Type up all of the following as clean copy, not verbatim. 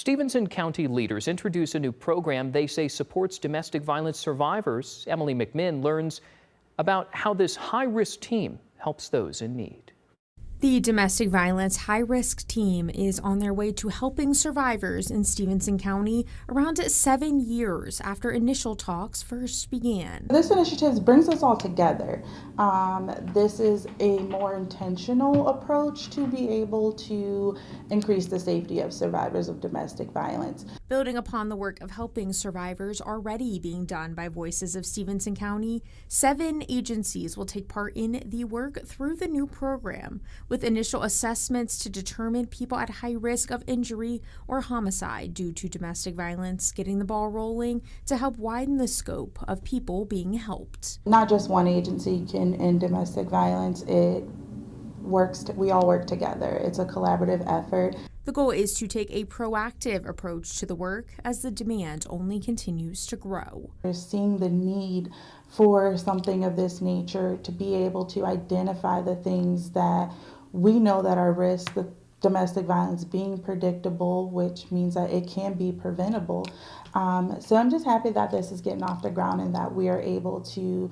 Stephenson County leaders introduce a new program they say supports domestic violence survivors. Emily McMinn learns about how this high-risk team helps those in need. The domestic violence high-risk team is on their way to helping survivors in Stephenson County around 7 years after initial talks first began. This initiative brings us all together. This is a more intentional approach to be able to increase the safety of survivors of domestic violence. Building upon the work of helping survivors already being done by Voices of Stephenson County, 7 agencies will take part in the work through the new program, with initial assessments to determine people at high risk of injury or homicide due to domestic violence, getting the ball rolling to help widen the scope of people being helped. Not just one agency can end domestic violence. We all work together. It's a collaborative effort. The goal is to take a proactive approach to the work as the demand only continues to grow. We're seeing the need for something of this nature to be able to identify the things that we know that are risks, the domestic violence being predictable, which means that it can be preventable. So I'm just happy that this is getting off the ground and that we are able to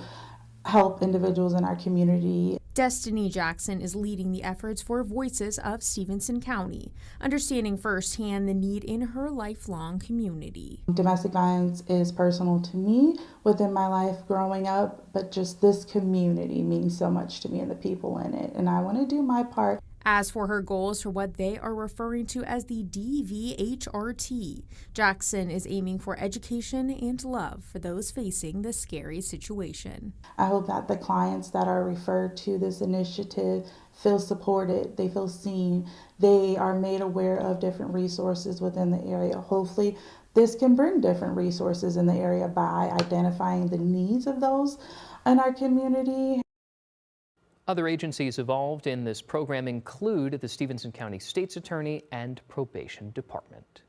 help individuals in our community. Destiny Jackson is leading the efforts for Voices of Stephenson County, understanding firsthand the need in her lifelong community. Domestic violence is personal to me within my life growing up, but just this community means so much to me and the people in it, and I want to do my part. As for her goals for what they are referring to as the DVHRT, Jackson is aiming for education and love for those facing this scary situation. I hope that the clients that are referred to this initiative feel supported, they feel seen, they are made aware of different resources within the area. Hopefully, this can bring different resources in the area by identifying the needs of those in our community. Other agencies involved in this program include the Stephenson County State's Attorney and Probation Department.